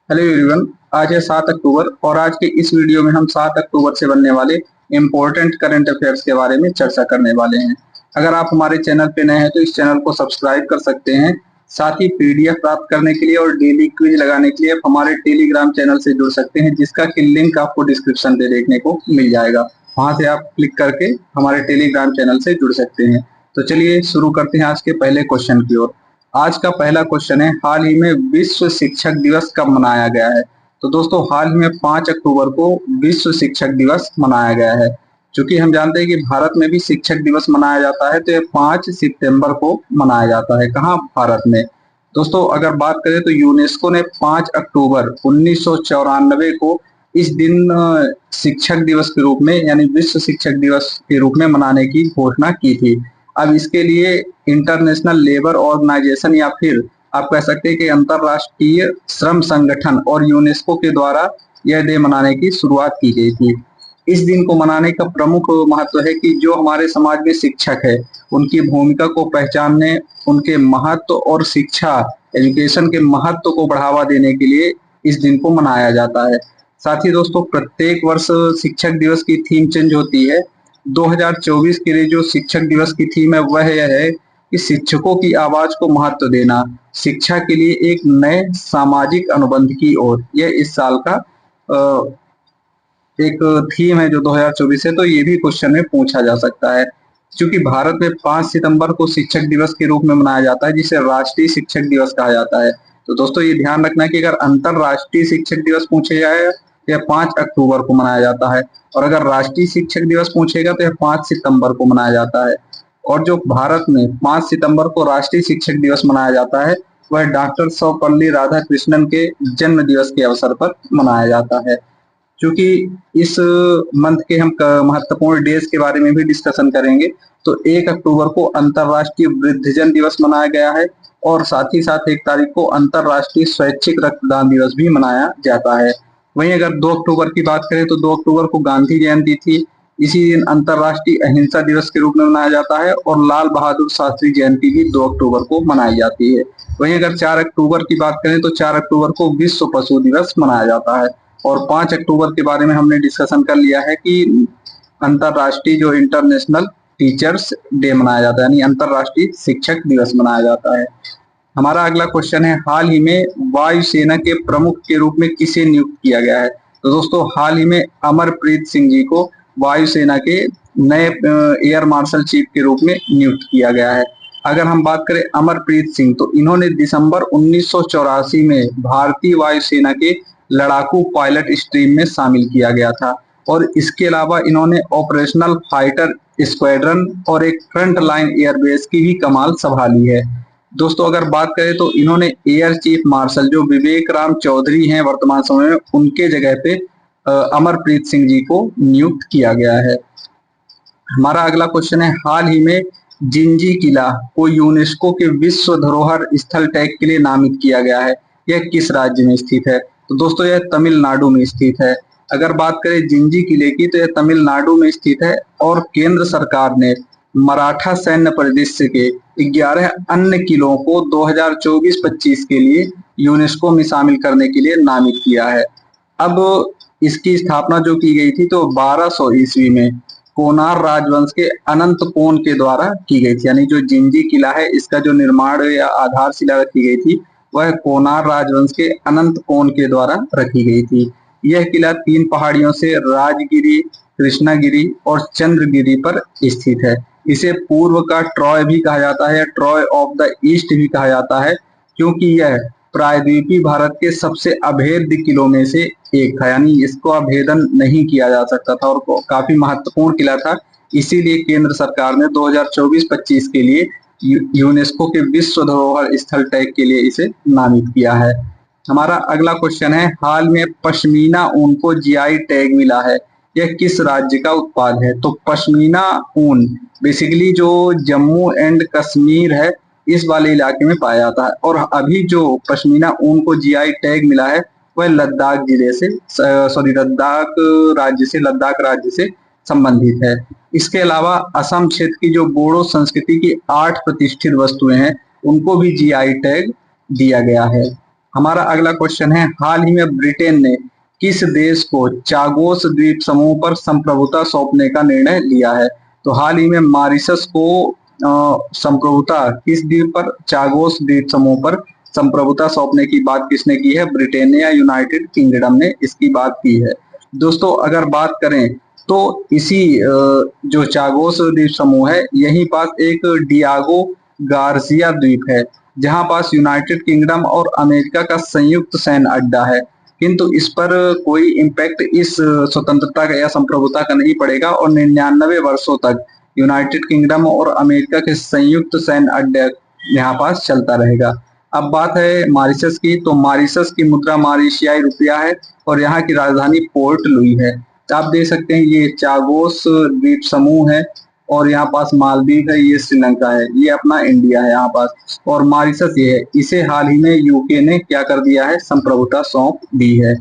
Hello everyone. आज है 7 अक्टूबर और आज के इस वीडियो में हम 7 अक्टूबर से बनने वाले इम्पोर्टेंट करंट अफेयर्स के बारे में चर्चा करने वाले हैं। अगर आप हमारे चैनल पे नए हैं तो इस चैनल को सब्सक्राइब कर सकते हैं। साथ ही पीडीएफ प्राप्त करने के लिए और डेली क्विज लगाने के लिए आप हमारे टेलीग्राम चैनल से जुड़ सकते हैं, जिसका कि लिंक आपको डिस्क्रिप्शन पे देखने को मिल जाएगा। वहां से आप क्लिक करके हमारे टेलीग्राम चैनल से जुड़ सकते हैं। तो चलिए शुरू करते हैं आज के पहले क्वेश्चन की ओर। आज का पहला क्वेश्चन है, हाल ही में विश्व शिक्षक दिवस कब मनाया गया है? तो दोस्तों हाल ही में 5 अक्टूबर को विश्व शिक्षक दिवस मनाया गया है। क्योंकि हम जानते हैं कि भारत में भी शिक्षक दिवस मनाया जाता है, तो ये 5 सितंबर को मनाया जाता है। कहाँ? भारत में। दोस्तों अगर बात करें तो यूनेस्को ने 5 अक्टूबर 1994 को इस दिन शिक्षक दिवस के रूप में यानी विश्व शिक्षक दिवस के रूप में मनाने की घोषणा की थी। अब इसके लिए इंटरनेशनल लेबर ऑर्गेनाइजेशन या फिर आप कह सकते हैं कि अंतरराष्ट्रीय श्रम संगठन और यूनेस्को के द्वारा यह डे मनाने की शुरुआत की गई थी। इस दिन को मनाने का प्रमुख महत्व है कि जो हमारे समाज में शिक्षक है उनकी भूमिका को पहचानने, उनके महत्व और शिक्षा एजुकेशन के महत्व को बढ़ावा देने के लिए इस दिन को मनाया जाता है। साथ ही दोस्तों प्रत्येक वर्ष शिक्षक दिवस की थीम चेंज होती है। 2024 के लिए जो शिक्षक दिवस की थीम है वह यह है कि शिक्षकों की आवाज को महत्व देना, शिक्षा के लिए एक नए सामाजिक अनुबंध की ओर। यह इस साल का एक थीम है जो 2024 है। तो ये भी क्वेश्चन में पूछा जा सकता है। क्योंकि भारत में 5 सितंबर को शिक्षक दिवस के रूप में मनाया जाता है, जिसे राष्ट्रीय शिक्षक दिवस कहा जाता है। तो दोस्तों ये ध्यान रखना कि अगर अंतरराष्ट्रीय शिक्षक दिवस पूछे जाए यह 5 अक्टूबर को मनाया जाता है, और अगर राष्ट्रीय शिक्षक दिवस पूछेगा तो यह 5 सितंबर को मनाया जाता है। और जो भारत में 5 सितंबर को राष्ट्रीय शिक्षक दिवस मनाया जाता है वह डॉक्टर सर्वपल्ली राधाकृष्णन के जन्म दिवस के अवसर पर मनाया जाता है। क्योंकि इस मंथ के हम महत्वपूर्ण डेज के बारे में भी डिस्कशन करेंगे, तो 1 अक्टूबर को अंतरराष्ट्रीय वृद्धजन दिवस मनाया गया है, और साथ ही साथ 1 तारीख को अंतरराष्ट्रीय स्वैच्छिक रक्तदान दिवस भी मनाया जाता है। वहीं अगर 2 अक्टूबर की बात करें तो 2 अक्टूबर को गांधी जयंती थी। इसी दिन अंतरराष्ट्रीय अहिंसा दिवस के रूप में मनाया जाता है, और लाल बहादुर शास्त्री जयंती भी 2 अक्टूबर को मनाई जाती है। वहीं अगर 4 अक्टूबर की बात करें तो 4 अक्टूबर को विश्व पशु दिवस मनाया जाता है। और 5 अक्टूबर के बारे में हमने डिस्कशन कर लिया है कि अंतरराष्ट्रीय जो इंटरनेशनल टीचर्स डे मनाया जाता है, यानी अंतरराष्ट्रीय शिक्षक दिवस मनाया जाता है। हमारा अगला क्वेश्चन है, हाल ही में वायुसेना के प्रमुख के रूप में किसे नियुक्त किया गया है? तो दोस्तों हाल ही में अमरप्रीत सिंह जी को वायुसेना के नए एयर मार्शल चीफ के रूप में नियुक्त किया गया है। अगर हम बात करें अमरप्रीत सिंह, तो इन्होंने दिसंबर 1984 में भारतीय वायुसेना के लड़ाकू पायलट स्ट्रीम में शामिल किया गया था, और इसके अलावा इन्होंने ऑपरेशनल फाइटर स्क्वाड्रन और एक फ्रंट लाइन एयरबेस की भी कमान संभाली है। दोस्तों अगर बात करें तो इन्होंने एयर चीफ मार्शल जो विवेक राम चौधरी हैं वर्तमान समय में, उनके जगह पे अमरप्रीत सिंह जी को नियुक्त किया गया है। हमारा अगला क्वेश्चन है, हाल ही में जिंजी किला को यूनेस्को के विश्व धरोहर स्थल टैग के लिए नामित किया गया है। यह किस राज्य में स्थित है? तो दोस्तों यह तमिलनाडु में स्थित है। अगर बात करें जिंजी किले की तो यह तमिलनाडु में स्थित है, और केंद्र सरकार ने मराठा सैन्य परिदृश्य के 11 अन्य किलों को 2024-25 के लिए यूनेस्को में शामिल करने के लिए नामित किया है। अब इसकी स्थापना जो की गई थी तो 1200 ईस्वी में कोनार राजवंश के अनंत कोन के द्वारा की गई थी। यानी जो जिंजी किला है इसका जो निर्माण या आधारशिला रखी गई थी वह कोनार राजवंश के अनंत कोन के द्वारा रखी गई थी। यह किला 3 पहाड़ियों से राजगिरी, कृष्णागिरी और चंद्रगिरी पर स्थित है। इसे पूर्व का ट्रॉय भी कहा जाता है, ट्रॉय ऑफ द ईस्ट भी कहा जाता है, क्योंकि यह प्रायद्वीपीय भारत के सबसे अभेद्य किलों में से एक था। यानी इसको अभेदन नहीं किया जा सकता था, और काफी महत्वपूर्ण किला था। इसीलिए केंद्र सरकार ने 2024-25 के लिए यूनेस्को के विश्व धरोहर स्थल टैग के लिए इसे नामित किया है। हमारा अगला क्वेश्चन है, हाल में पश्मीना ऊन को जीआई टैग मिला है। यह किस राज्य का उत्पाद है? तो पश्मीना ऊन बेसिकली जो जम्मू एंड कश्मीर है इस वाले इलाके में पाया जाता है, और अभी जो पश्मीना ऊन को जीआई टैग मिला है वह लद्दाख जिले से लद्दाख राज्य से संबंधित है। इसके अलावा असम क्षेत्र की जो बोडो संस्कृति की 8 प्रतिष्ठित वस्तुएं हैं उनको भी जीआई टैग दिया गया है। हमारा अगला क्वेश्चन है, हाल ही में ब्रिटेन ने किस देश को चागोस द्वीप समूह पर संप्रभुता सौंपने का निर्णय लिया है? तो हाल ही में मॉरिशस को संप्रभुता किस द्वीप पर, चागोस द्वीप समूह पर संप्रभुता सौंपने की बात किसने की है? ब्रिटेन ने या यूनाइटेड किंगडम ने इसकी बात की है। दोस्तों अगर बात करें तो इसी जो चागोस द्वीप समूह है, यहीं पास एक डियागो गार्सिया द्वीप है, जहां पास यूनाइटेड किंगडम और अमेरिका का संयुक्त सैन्य अड्डा है। किंतु इस पर कोई इम्पैक्ट इस स्वतंत्रता का या संप्रभुता का नहीं पड़ेगा और 99 वर्षों तक यूनाइटेड किंगडम और अमेरिका के संयुक्त सैन्य अड्डे यहाँ पास चलता रहेगा। अब बात है मॉरिशस की, तो मॉरिशस की मुद्रा मॉरिशियाई रुपया है और यहाँ की राजधानी पोर्ट लुई है। तो आप देख सकते हैं ये चागोस द्वीप समूह है और यहाँ पास मालदीव है, ये श्रीलंका है, ये अपना इंडिया है यहाँ पास, और मॉरिशस ये है। इसे हाल ही में यूके ने क्या कर दिया है? संप्रभुता सौंप दी है।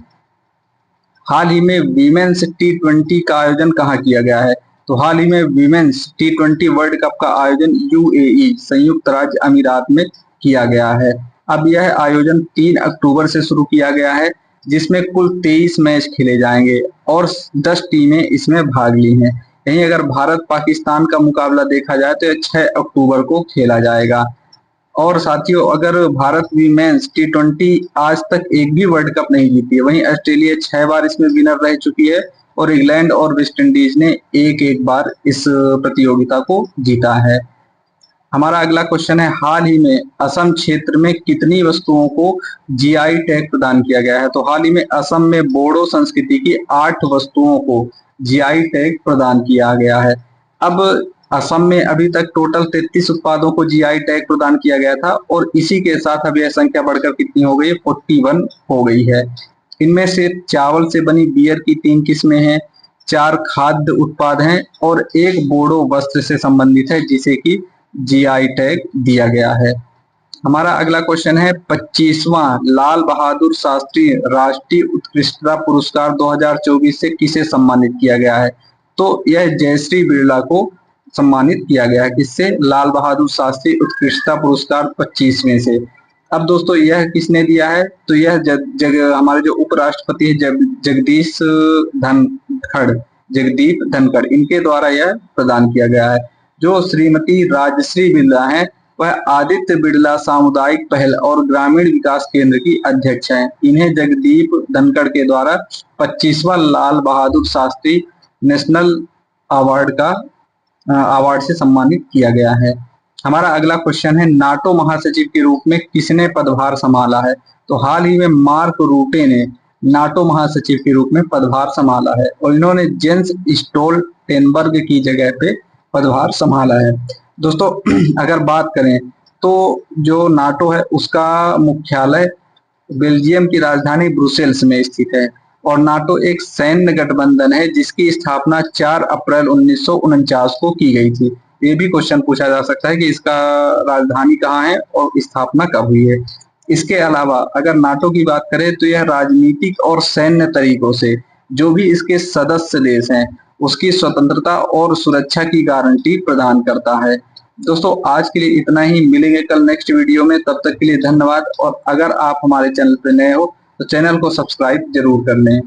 हाल ही में वीमेंस T20 का आयोजन कहाँ किया गया है? तो हाल ही में वीमेंस T20 वर्ल्ड कप का आयोजन यूएई संयुक्त राज्य अमीरात में किया गया है। अब यह आयोजन 3 अक्टूबर से शुरू किया गया है, जिसमें कुल 23 मैच खेले जाएंगे और 10 टीमें इसमें भाग ली हैं। यहीं अगर भारत पाकिस्तान का मुकाबला देखा जाए तो 6 अक्टूबर को खेला जाएगा। और साथियों अगर भारत वीमेंस T20 आज तक एक भी वर्ल्ड कप नहीं जीती है, वहीं ऑस्ट्रेलिया 6 बार इसमें विनर रह चुकी है और इंग्लैंड और वेस्ट इंडीज ने एक बार इस प्रतियोगिता को जीता है। हमारा अगला क्वेश्चन है, हाल ही में असम क्षेत्र में कितनी वस्तुओं को जीआई टैग प्रदान किया गया है? तो हाल ही में असम में बोडो संस्कृति की 8 वस्तुओं को जीआई टैग प्रदान किया गया है। अब असम में अभी तक टोटल 33 उत्पादों को जीआई टैग प्रदान किया गया था और इसी के साथ अब यह संख्या बढ़कर कितनी हो गई है? 41 हो गई है। इनमें से चावल से बनी बियर की 3 किस्में हैं, 4 खाद्य उत्पाद हैं और एक बोडो वस्त्र से संबंधित है जिसे कि जीआई टैग दिया गया है। हमारा अगला क्वेश्चन है, 25वां लाल बहादुर शास्त्री राष्ट्रीय उत्कृष्टता पुरस्कार 2024 से किसे सम्मानित किया गया है? तो यह जयश्री बिरला को सम्मानित किया गया है। किससे? लाल बहादुर शास्त्री उत्कृष्टता पुरस्कार 25वें से। अब दोस्तों यह किसने दिया है? तो यह हमारे जो उपराष्ट्रपति है जगदीप धनखड़, इनके द्वारा यह प्रदान किया गया है। जो श्रीमती राजश्री बिरला हैं वह आदित्य बिरला सामुदायिक पहल और ग्रामीण विकास केंद्र की अध्यक्ष हैं। इन्हें जगदीप धनखड़ के द्वारा 25वां लाल बहादुर शास्त्री नेशनल अवार्ड से सम्मानित किया गया है। हमारा अगला क्वेश्चन है, नाटो महासचिव के रूप में किसने पदभार संभाला है? तो हाल ही में मार्क रूटे ने नाटो महासचिव के रूप में पदभार संभाला है और इन्होंने जेंस स्टोल्टेनबर्ग की जगह पे पदभार संभाला है। दोस्तों अगर बात करें तो जो नाटो है उसका मुख्यालय बेल्जियम की राजधानी ब्रुसेल्स में स्थित है और नाटो एक सैन्य गठबंधन है जिसकी स्थापना 4 अप्रैल 1949 को की गई थी। ये भी क्वेश्चन पूछा जा सकता है कि इसका राजधानी कहाँ है और स्थापना कब हुई है। इसके अलावा अगर नाटो की बात करें तो यह राजनीतिक और सैन्य तरीकों से जो भी इसके सदस्य देश हैं उसकी स्वतंत्रता और सुरक्षा की गारंटी प्रदान करता है। दोस्तों आज के लिए इतना ही, मिलेंगे कल नेक्स्ट वीडियो में, तब तक के लिए धन्यवाद। और अगर आप हमारे चैनल पर नए हो तो चैनल को सब्सक्राइब जरूर कर लें।